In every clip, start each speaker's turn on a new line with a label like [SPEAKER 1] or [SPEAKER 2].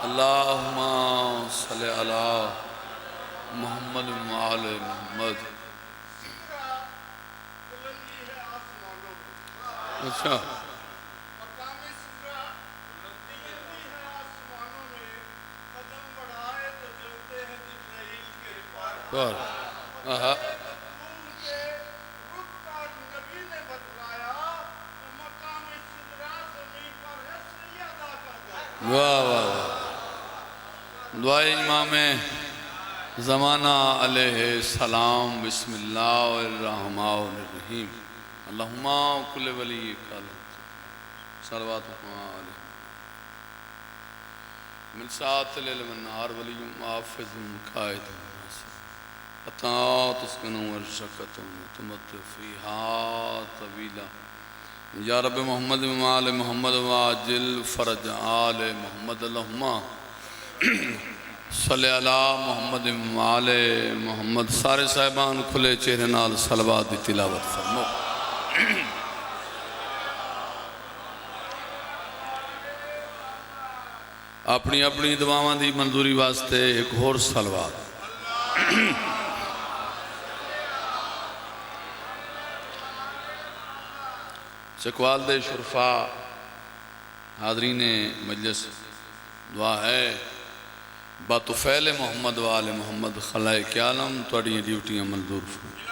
[SPEAKER 1] اللہم صلی علی محمد وآل محمد۔ اچھا واہ واہ دعائے امام زمانہ علیہ السلام۔ بسم اللہ الرحمن الرحیم۔ اللہم کل ولی کل صلوات علیہ من ساعت لیل من نہار ولی محافظ قائد عطا تسکنوں ورشکتوں تمت فیہا طویلہ یا رب محمد وآل محمد واجل فرج آل محمد۔ اللہم صلی علی محمد وآل محمد۔ سارے صاحبان کھلے چہرے نال صلوات دی تلاوت فرمو۔ اپنی اپنی دعاواں دی منظوری واسطے ایک اور صلوات۔ چکوال دے شرفاء حاضرین مجلس دعا ہے باتفیل محمد وآل محمد خلائق عالم توڑی ڈیوٹیاں منظور فرمائے۔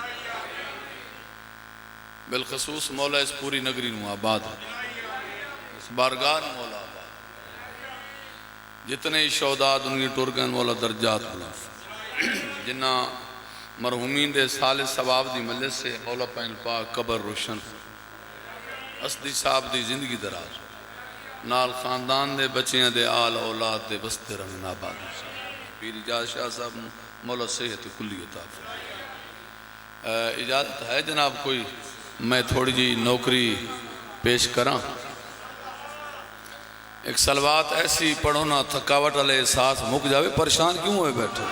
[SPEAKER 1] بالخصوص مولا اس پوری نگری نو آباد اس بارگاہ نو مولا آباد جتنے شہداء دنگی ٹرگن مولا درجات ملاف جنہ مرحومین دے سال ثواب دی مجلس سے مولا پین پاک قبر روشن اسدی صاحب دی زندگی دراز نال خاندان دے بچیاں دے آل اولاد دے بستے رمین آباد پیر اجازت شاہ صاحب مولا صحت کلی عطا فرمائے۔ اجازت ہے جناب کوئی میں تھوڑی جی نوکری پیش کراں؟ ایک صلوات ایسی پڑھو نا تھکاوٹ علیہ احساس مک جاوے، پریشان کیوں ہوئے بیٹھے؟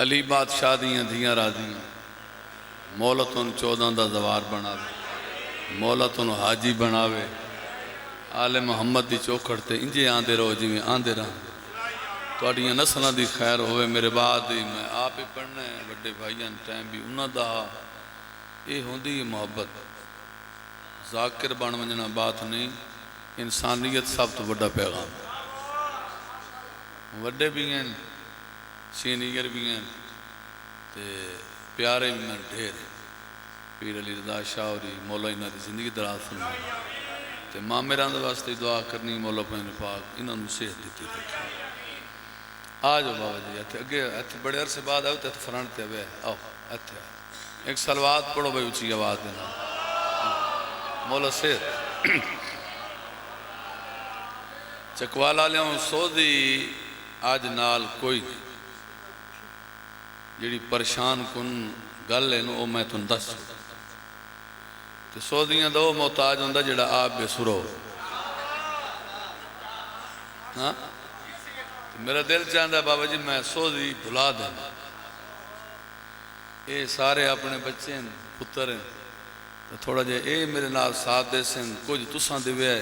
[SPEAKER 1] علی بادشاہ دیاں دھیاں راضیاں مولا تن 14 دا زوار بناوے، مولا تن حاجی بناوے، آل محمد دی چوکھڑتے انجے آندے رہو جی میں آندے رہا توڑیاں نسلہ دی خیر ہوئے میرے بعد دی میں آپ ہی پڑھنے ہیں بڑے بھائیاں ٹائم بھی انہاں دا یہ ہوندی محبت ذاکر بان منجنا بات نہیں، انسانیت سب تو بڑا پیغام وڈے بھی ہیں سینئر بھی ہیں پیارے بھی میں ڈھیر پیر علی رضا شاہ اور مولا انہاں دی زندگی دراز فرمائے ماں میران دے واسطے دعا کرنی مولا پہنے پاک انہوں نے صحت دیتی تھی۔ آجو بابا جی اگے بڑے عرصے بعد آؤ تے فرانتے ہوئے آؤ ایتھے ایک صلوات پڑھو بھائی اچھی آواز دینا مولا صحت۔ چکوالا لیاں سو دی آج نال کوئی نہیں جیڑی پریشان کن گل ہے نو میں تن دس سو دیاں دو محتاج ہوندہ جڑا آپ بے سرو میرا دل چاہندہ ہے بابا جی میں سو دی بھلا دیں اے سارے اپنے بچے ہیں پتر ہیں تھوڑا جے اے میرے نال ساتھ دے سن کچھ تساں دے ہوئے ہے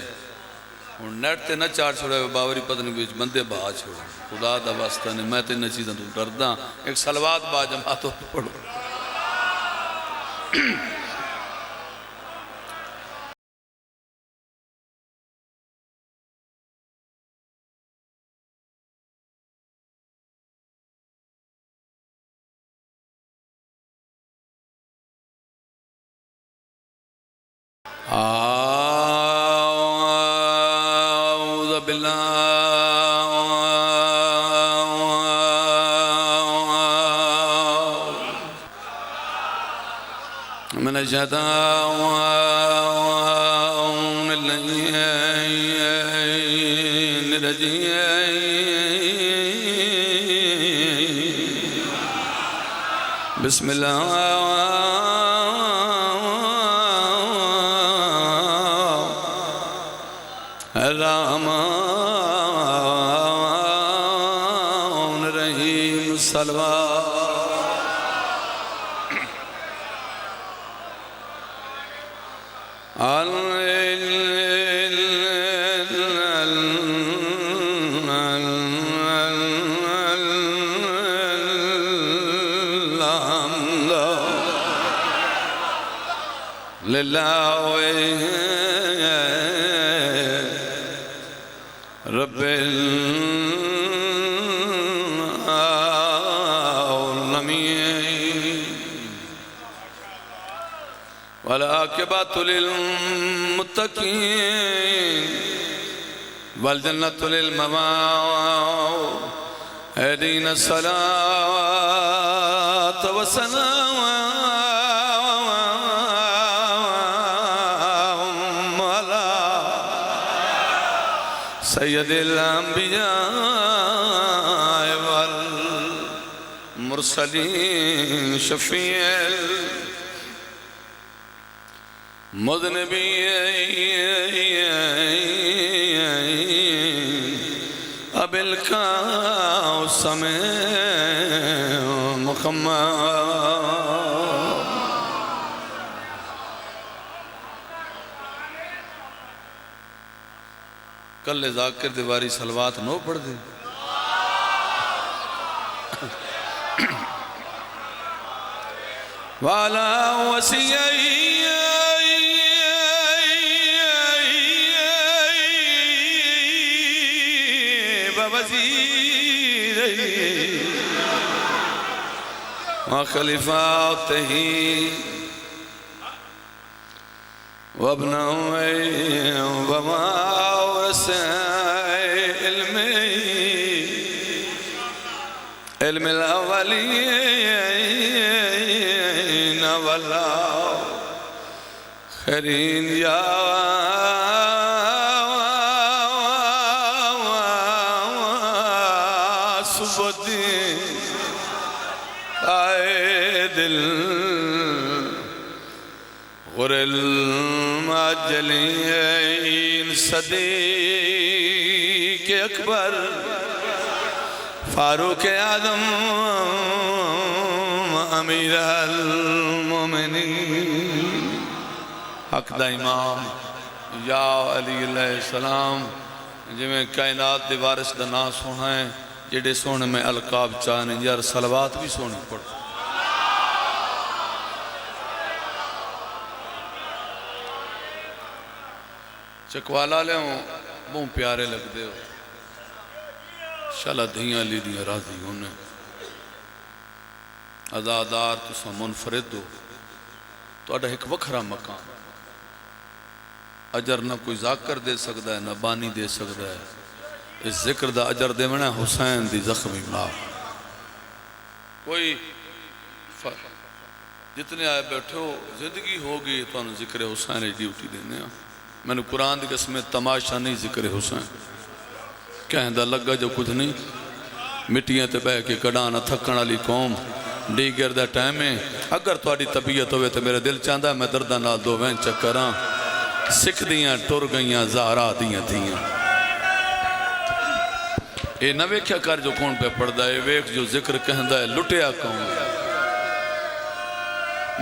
[SPEAKER 1] اور نیٹ تے نہ چار چھوڑے ہوئے باوری پتنی بیچ بندے باہا چھوڑے خدا دا واسطہ نے میں تے نہ چیزیں تو ڈرداں ایک صلوات با جماعتوں پڑھو۔ أعوذ بالله من الشيطان الرجيم بسم الله الرحمن الرحیم صلوات لله رب العالمين والعاقبة للمتقين والجنة للمأوى اهدنا الصلاة والسلام سيد الأنبياء والمرسلين شفيع المذنبين أبي القاسم محمد کل ذاکر دیواری صلوات نو پڑھ دے والا وسیعی بوزیری وخلفاته وابنوی وماورس علم الاولین والآخرین یا سبدی قائد غر المعجلین صدیق اکبر فاروق اعظم امیر المومنین حق دا امام یا علی علیہ السلام جی میں کائنات دی وارث دا نا سونا ہے جڑے سونے میں القاب چاہنے یار صلوات بھی سونے پڑھ چکوالا لے ہوں بہت پیارے لگ دے ہو شالا دھیاں لی دیاں راضی ہونے ازادار تسا منفرد ہو تو اڈا ایک وکھرا مقام اجر نہ کوئی ذاکر دے سکتا ہے نہ بانی دے سکتا ہے اس ذکر دا اجر دے منا حسین دی زخمی ماں کوئی جتنے آئے بیٹھے ہو زندگی ہوگی تو انہوں ذکر حسین ڈیوٹی دینے ہیں میں نے قرآن دی قسم تماشا نہیں ذکر حسین کہندہ لگا جو کچھ نہیں مٹیاں تے بہ کے کڑانا تھکن علی قوم ڈیگر دا ٹائم ہے اگر تھوڑی طبیعت ہوئے تو میرے دل چاندہ میں دردہ نال دو وین چکراں سکھ دیاں ٹر گئیاں زہرا دیاں دیاں اے نہ ویکھیا کر جو کون پہ پڑھ دا ہے ویکھ جو ذکر کہندہ ہے لٹیا کون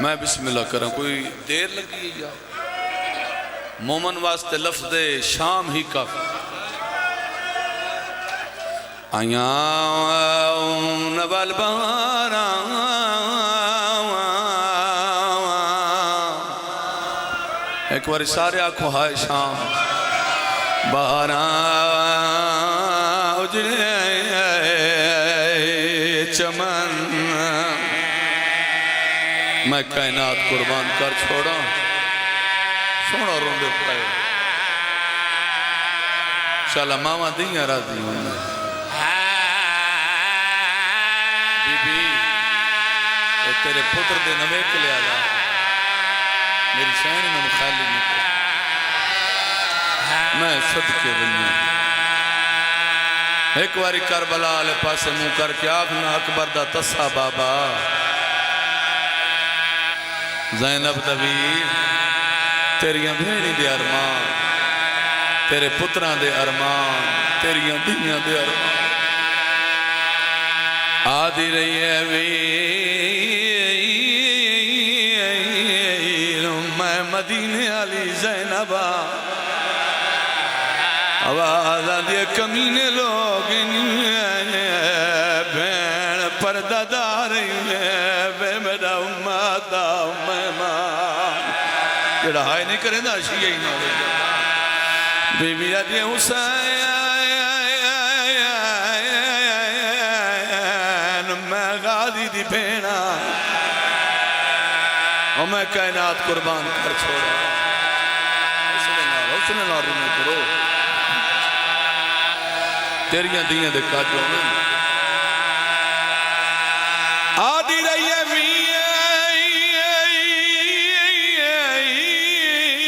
[SPEAKER 1] میں بسم اللہ کروں کوئی دیر لگی یا مومن واسطے لفظ دے شام ہی کافی آیاں نوال باران ایک باری سارے آنکھوں ہائے شام باران اجڑے چمن میں کائنات قربان کر چھوڑا سونا روندے پڑے شالا ماما دیاں راضی ہونے بی بی اے تیرے پتر دے نوے کے لئے آلا میری شہنی میں مخالی نہیں کر میں صدقے بنیاں ایک واری کربلا آلے پاسے منہ کر کے آخنا اکبر دا تسا بابا زینب دویر تیریاں بھیڑی دے ارمان تیرے پتران دے ارمان تیریاں دنیا دے ارمان آدھی رہی ہے ویر میں میں مدینے علی زینبا آواز آدھے کمینے لوگ بین پردہ داری بے میرا امتا امیمان جڑا ہائے نہیں کریں دا شیعہ ہی نہ ہو بی بی آدھے حسین میں غازی دی بھینا اور میں کائنات قربان کر چھوڑا حسن اللہ رونے کرو تیریاں دیاں دے کاجوں میں آدھی رہی ہے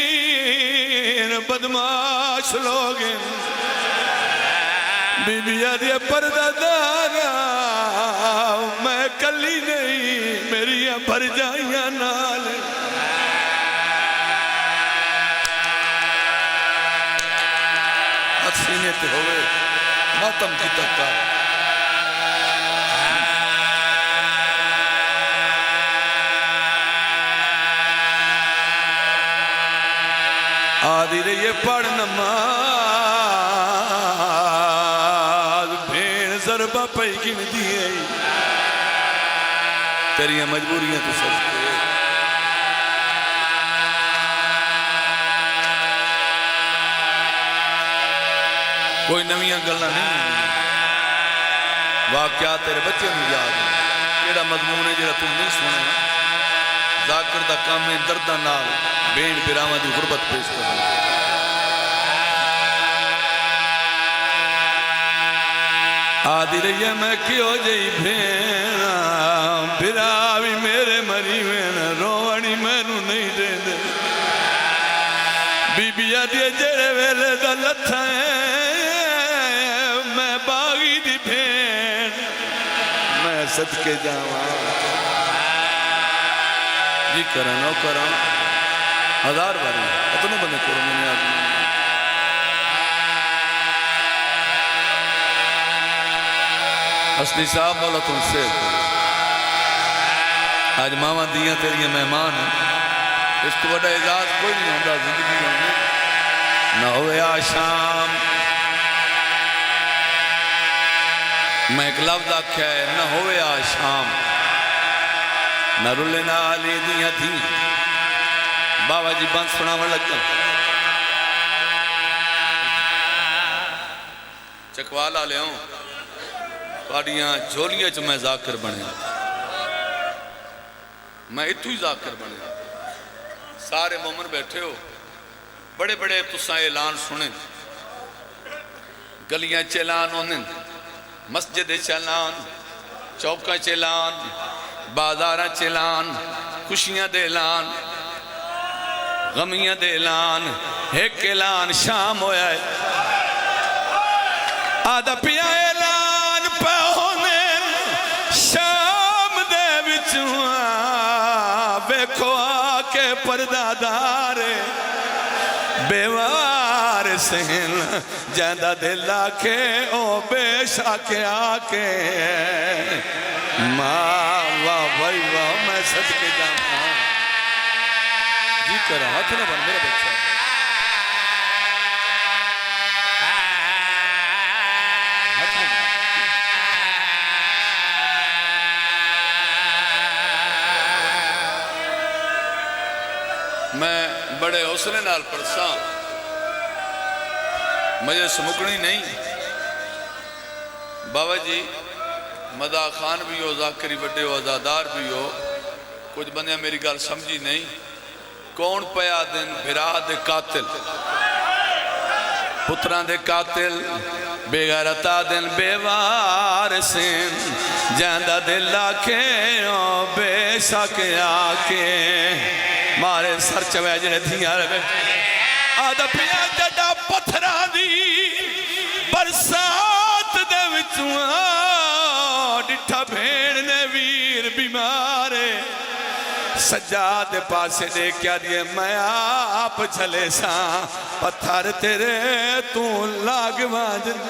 [SPEAKER 1] میر بدماش لوگ بی بی آدھی پردہ دارا میں کلی نہیں میری بھر جائیاں نال سینے تے ہوئے ماتم کی تکا آدھی رہی پڑھ نماز بھین ضربہ پہی گن دیئے تیریاں مجبوریاں تو سجتے کوئی نویاں گلنا نہیں واقعات تیرے بچے میں یاد ہیں کیڑا مضمون ہے جڑا تم نہیں سنے ذاکر دا کام میں دردہ نال بین براما دی غربت پیش کرنا آدھی رہی ہے میں کیوں جئی بھینا براوی میرے مری میں روانی میں نو نہیں دے دے بی بی آدھی جڑے ویلے دا لتھا ہے میں باغی دی بھین میں صدقے جاواں جی کرنا کرا ہزار باری اتنے بندے کرو میں نے آدمی حسنی صاحب مولا تم سے آج ماما دیاں تیری مہمان ہیں اس تو بڑا اعزاز کوئی نہیں ہوتا زندگی میں نہ ہوئے آشام میں ایک لفظ آکھیا ہے نہ ہوئے آشام نہ رولے نہ آلی دیاں تھی بابا جی بند سنا میں لگتا چکوالا لے ہوں پاڑیاں جھولیاں جو میں ذاکر بنے میں اتو ہی ذاکر بنے سارے مومن بیٹھے ہو بڑے بڑے تساں اعلان سنیں گلیاں چیلان ہونے مسجد چیلان چوکاں چیلان بازاراں چیلان خوشیاں دے اعلان غمیاں دے اعلان ایک اعلان شام ہویا ہے آدھا پیا اعلان پہ ہونے شام دے بچوان بیکھو آکے پردہ دارے بیوار سہن جیندہ دل آکے او بے شاکے آکے ماں واہ واہ واہ میں صدقے جاؤں جی کرا ہاتھ نہ بن میرا بچہ ہاتھ نہ بن میں بڑے حوصلے نال پرساں مجھے سمکڑی نہیں بابا جی مداح خان بھی ہو ذاکری بڑے ہو آزادار بھی ہو کچھ بندیاں میری گال سمجھی نہیں کون پیا دن بھرا دے قاتل پتران دے قاتل بے غیرتا دن بے وارسین جیندہ دل آکے بے شک آکے مارے سر چوے جنہیں دھیاں رہے آدھا پیا جڑا پتھران دی برسات دے وچوان ڈٹھا بھیڑ نے ویر بیمارے سجاد پاسے دے کیا دیئے میں آپ چلے ساں پتھر تیرے تو لاغ واجن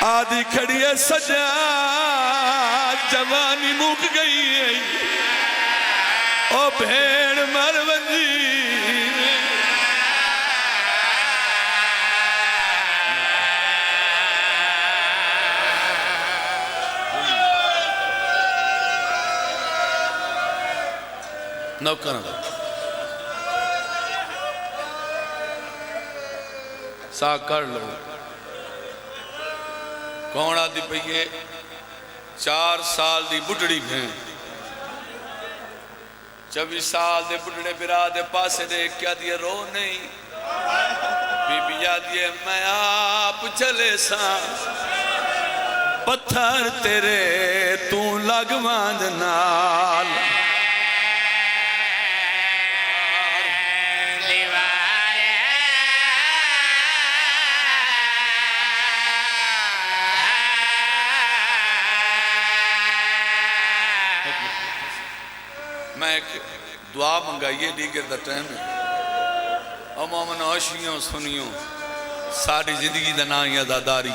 [SPEAKER 1] آدھی کھڑی ہے سجاد جوانی مک گئی ہے او بھیڑ مر ونجی نوکر سا کر لو کون آدھی پہیے 4 سال دی بڑھڑی بھین 24 سال دے بڑھڑے برا دے پاسے دے کیا دیئے رو نہیں بی بی یادیے میں آپ چلے ساں پتھر تیرے تو لگواند نال میں ایک دعا منگائیے دیگر دا ٹائم ہے اور مومن آشیوں سنیوں ساری زندگی دا نائی ازاداری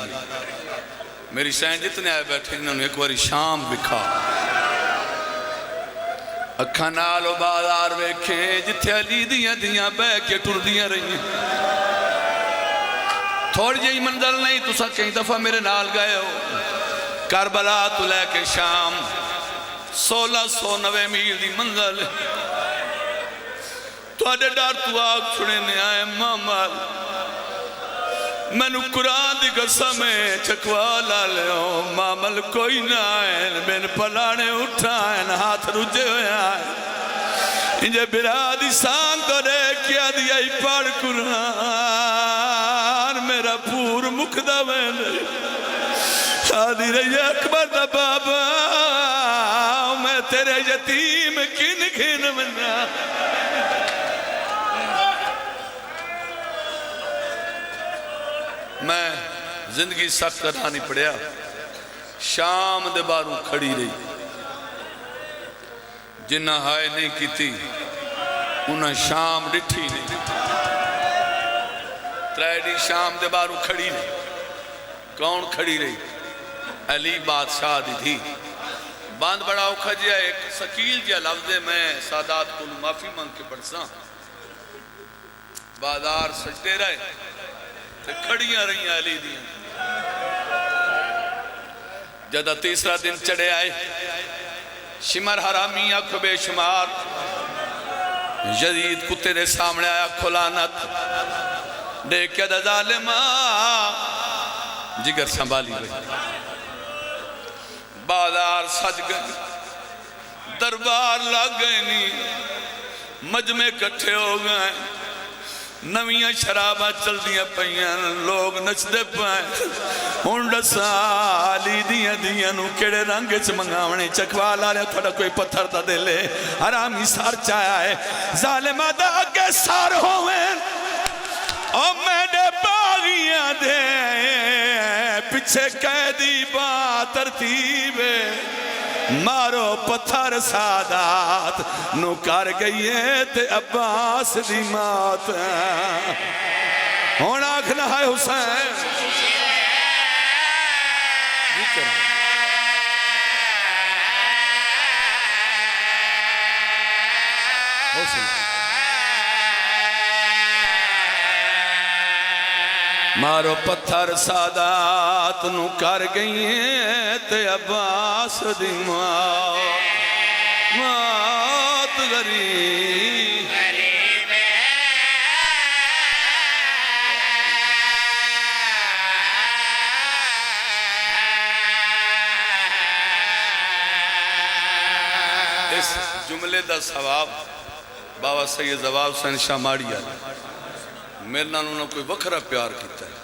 [SPEAKER 1] میری سین جتنے آئے بیٹھے انہوں نے ایک باری شام بکھا اکھا نالو بازار ویکھیں جتھے علی دیاں بے کے ٹر دیاں رہی ہیں تھوڑی جہی منظر نہیں تو سا کہیں دفعہ میرے نال گئے ہو کربلا تو لے کے شام 1690 میل دی منزل تو آدھے ڈار تو آگ چھڑے نے آئے مامال میں نو قرآن دی قسم ہے چکوالا لے ہو مامل کوئی نہ آئے میں پلانے اٹھائیں ہاتھ رجے ہوئے آئے انجھے برادی سان تو رے کیا دیا ہی پڑھ قرآن میرا پور مکدہ میں نہیں آدھی رہی اکبر دا بابا میں تیرے یتیم کن منا میں زندگی سخت کرنا نہیں پڑیا شام دے باروں کھڑی رہی جنہ ہائے نہیں کی تھی انہیں شام ڈٹھی نہیں تریڈی شام دے باروں کھڑی رہی کون کھڑی رہی علی بادشاہ دی تھی باندھ بڑا اوکھا جیا ایک سکیل جیا لفظے میں سادات کو معافی مانگ کے پڑھساں بازار سجدے رہے تے کھڑیاں رہی ہیں علی دیاں جدہ تیسرا دن چڑھے آئے شمر حرامی آنکھ بے شمار جدید کتے دے سامنے آیا کھلانت دیکھے دا ظالمہ جگر سنبھالی گئی بازار سج گئی دربار لگ گئے نہیں مجمع کٹھے ہو گئے نویاں شرابہ چل دیا پہیاں لوگ نچ دے پائیں ہونڈا سالی دیا نو کڑے رنگ منگاونے چکوالا لے تھوڑا کوئی پتھر تا دے لے حرامی سار چایا ہے ظالمہ دا اگے سار ہوئے اور میں نے باغیاں دے پچھے قیدی با ترتیب مارو پتھر سادات نو کر گئی ہے تے عباس دی مات ہونا آکھنا ہے حسین مارو پتھر سادات نو کر گئی ہیں تے عباس دی مات غریب اس جملے دا ثواب بابا سید زواب حسین شاہ ماڑی آلے میرے نال انہوں نے کوئی وکھرا پیار کیتا ہے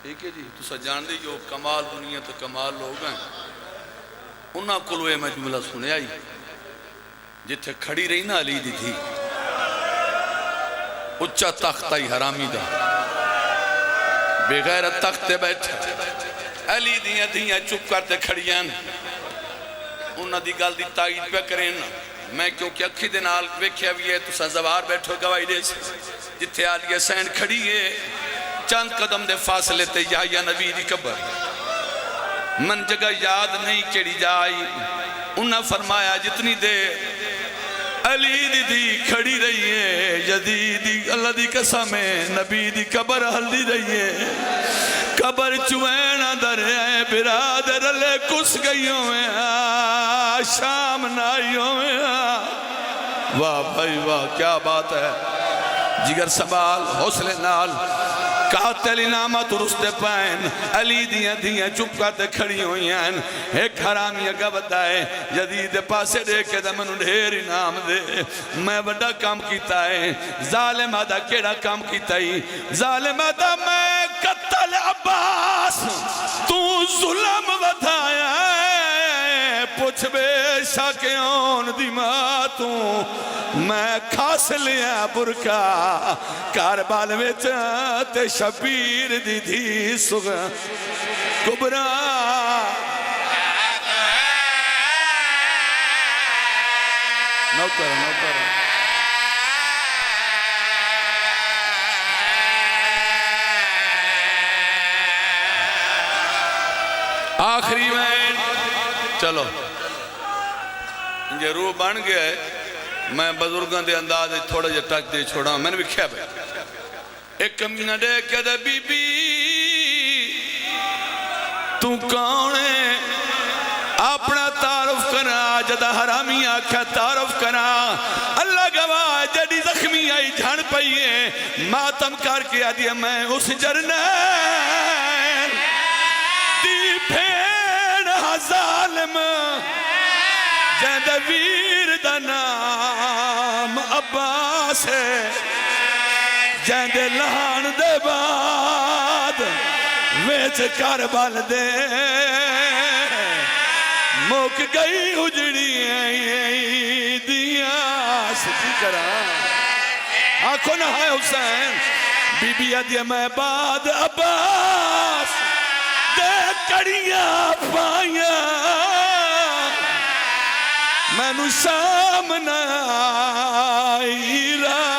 [SPEAKER 1] ٹھیک ہے جی تو سا جان دی جو کمال دنیا تو کمال لوگ ہیں انہاں کلوے میں جملہ سنے آئی جتھے کھڑی رہی نا علی دی تھی اچھا تختائی حرامی دا بغیر تخت بیٹھا علی دیاں چپ کرتے کھڑیاں انہاں دی گل دی تائید پہ کریں میں کیونکہ اکھی دے نال ویکھیا بھی ہے تو سا زوار بیٹھو گواہی دے جتھے علی حسین کھڑی ہے چند قدم دے فاصلے تے یا نبی دی قبر من جگہ یاد نہیں کیڑی جائی انہاں فرمایا جتنی دے علی دی دی کھڑی رہی ہے، یزید دی اللہ دی قسم ہے نبی دی قبر ہلدی رہی ہے، قبر چوینا دریا برادر لے کس گئی ہوئے شام نائی ہوئے۔ واہ بھائی واہ کیا بات ہے، جگر سنبھال حوصلے نال، قاتل انعامت رست پائن، علی دیاں دیاں چپ کرتے کھڑی ہوئی ہیں، ایک حرامی اگا بتائے جدید پاسے دیکھے دا منو ڈھیر انعام دے، میں بڑا کام کیتا ہے، ظالم آدھا کیڑا کام کیتا ہے، ظالم آدھا میں قتل عباس تو ظلم بدھایا ہے، پوچھ بے شاکیون دی ماتوں میں کھاس لیا برکا کاربال ویچ تے شبیر دی دھی سغ کبرا نوکر آخری میں چلو یہ روح بن گیا ہے، میں بزرگان دے انداز تھوڑا جا ٹک دے چھوڑا میں نے بھی کھیا بھائی ایک کمینہ دے کہ دے بی بی تو کون ہے اپنا تعارف کرا، جدہ حرامی آکھا تعارف کرا، اللہ گواہ جڑی زخمی آئی جھان پئیے ماتم کر کے آدھی میں اس جرنین دی پھین ظالم جہد ویر دا نام عباس ہے، جہد لہان دے بعد ویچ کربل دے موک گئی اجڑی دیاں سچی کرا آنکھوں نہ ہے حسین بی بی ادیہ میں بعد عباس دے کڑیاں پائیاں میں نو سامنا ایران